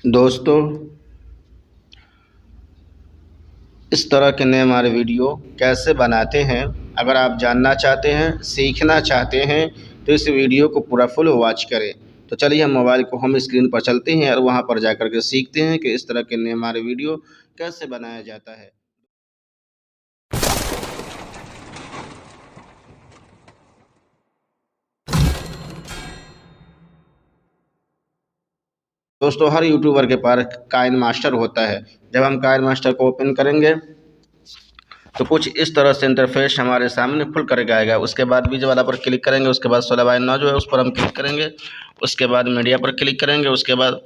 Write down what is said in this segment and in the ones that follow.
दोस्तों, इस तरह के नए हमारे वीडियो कैसे बनाते हैं, अगर आप जानना चाहते हैं, सीखना चाहते हैं, तो इस वीडियो को पूरा फुल वॉच करें। तो चलिए हम मोबाइल को होम स्क्रीन पर चलते हैं और वहां पर जाकर के सीखते हैं कि इस तरह के नए हमारे वीडियो कैसे बनाया जाता है। दोस्तों, हर यूट्यूबर के पास काइन मास्टर होता है। जब हम काइन मास्टर को ओपन करेंगे तो कुछ इस तरह से इंटरफेस हमारे सामने खुल करके आएगा। उसके बाद बीच वाला पर क्लिक करेंगे, उसके बाद 16:9 जो है उस पर हम क्लिक करेंगे। उसके बाद मीडिया पर क्लिक करेंगे। उसके बाद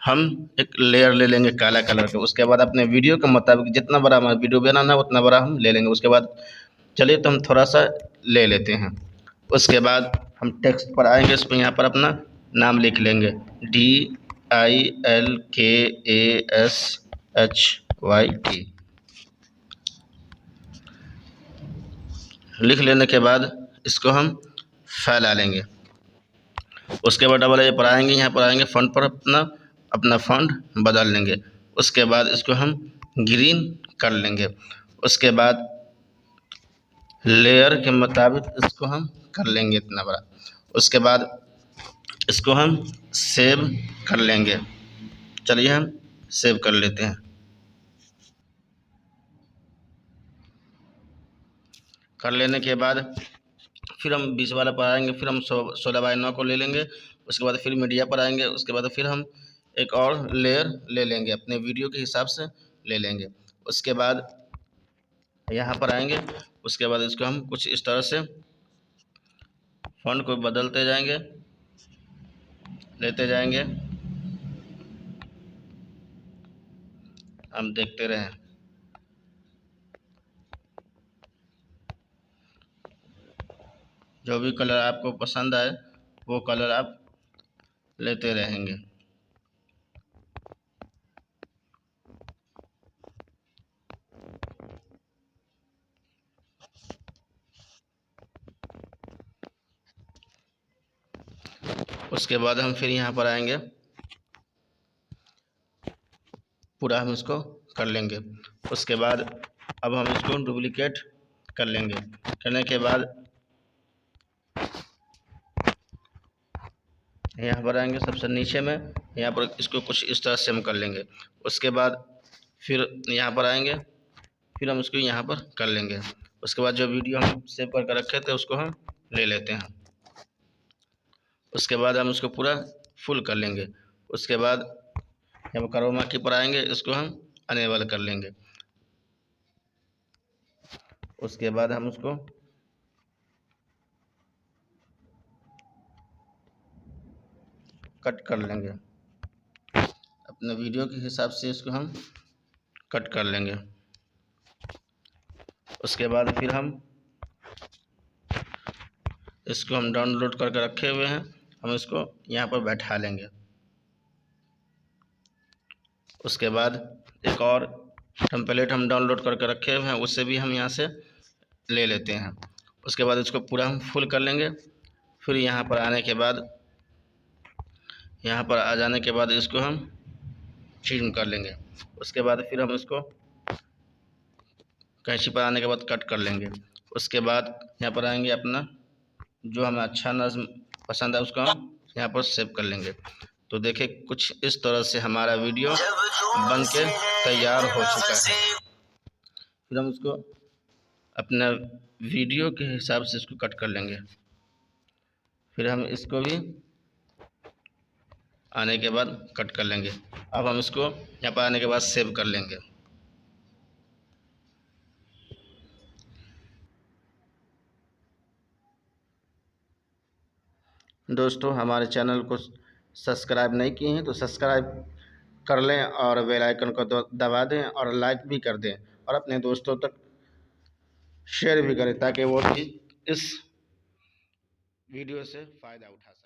हम एक लेयर ले लेंगे काला कलर का। उसके बाद अपने वीडियो के मुताबिक जितना बड़ा हमारा वीडियो बनाना है उतना बड़ा हम ले लेंगे। उसके बाद चलिए तो हम थोड़ा सा ले लेते हैं। उसके बाद हम टेक्स्ट पर आएंगे, इसमें यहाँ पर अपना नाम लिख लेंगे, DILKASHYT। लिख लेने के बाद इसको हम फैला लेंगे। उसके बाद डबल ए पर आएंगे, यहाँ पर आएंगे फ़ॉन्ट पर अपना फ़ॉन्ट बदल लेंगे। उसके बाद इसको हम ग्रीन कर लेंगे। उसके बाद लेयर के मुताबिक इसको हम कर लेंगे इतना बड़ा। उसके बाद इसको हम सेव कर लेंगे। चलिए हम सेव कर लेते हैं। कर लेने के बाद फिर हम 20 वाला पर आएंगे, फिर हम 16:9 को ले लेंगे। उसके बाद फिर मीडिया पर आएंगे। उसके बाद फिर हम एक और लेयर ले लेंगे, अपने वीडियो के हिसाब से ले लेंगे। उसके बाद यहाँ पर आएंगे। उसके बाद इसको हम कुछ इस तरह से फ़ॉन्ट को बदलते जाएंगे, लेते जाएंगे, हम देखते रहें। जो भी कलर आपको पसंद आए वो कलर आप लेते रहेंगे। उसके बाद हम फिर यहाँ पर आएंगे, पूरा हम इसको कर लेंगे। उसके बाद अब हम इसको डुप्लिकेट कर लेंगे। करने के बाद यहाँ पर आएंगे सबसे नीचे में, यहाँ पर इसको कुछ इस तरह से हम कर लेंगे। उसके बाद फिर यहाँ पर आएंगे, फिर हम इसको यहाँ पर कर लेंगे। उसके बाद जो वीडियो हम सेव करके रखे थे उसको हम ले लेते हैं। उसके बाद हम उसको पूरा फुल कर लेंगे। उसके बाद यहाँ पर क्रोमा की पर आएंगे, इसको हम अनेबल कर लेंगे। उसके बाद हम उसको कट कर लेंगे, अपने वीडियो के हिसाब से इसको हम कट कर लेंगे। उसके बाद फिर इसको हम डाउनलोड करके रखे हुए हैं, हम इसको यहाँ पर बैठा लेंगे। उसके बाद एक और टेम्पलेट हम डाउनलोड करके रखे हुए हैं, उससे भी हम यहाँ से ले लेते हैं। उसके बाद इसको पूरा हम फुल कर लेंगे। फिर यहाँ पर आने के बाद, यहाँ पर आ जाने के बाद इसको हम ट्रिम कर लेंगे। उसके बाद फिर हम इसको कैंची पर आने के बाद कट कर लेंगे। उसके बाद यहाँ पर आएंगे, अपना जो हमें अच्छा नज़्म पसंद है उसको हम यहाँ पर सेव कर लेंगे। तो देखिए कुछ इस तरह से हमारा वीडियो बन के तैयार हो चुका है। फिर हम उसको अपना वीडियो के हिसाब से इसको कट कर लेंगे। फिर हम इसको भी आने के बाद कट कर लेंगे। अब हम इसको यहाँ पर आने के बाद सेव कर लेंगे। दोस्तों, हमारे चैनल को सब्सक्राइब नहीं किए हैं तो सब्सक्राइब कर लें और बेल आइकन को दबा दें और लाइक भी कर दें और अपने दोस्तों तक शेयर भी करें ताकि वो भी इस वीडियो से फ़ायदा उठा सकें।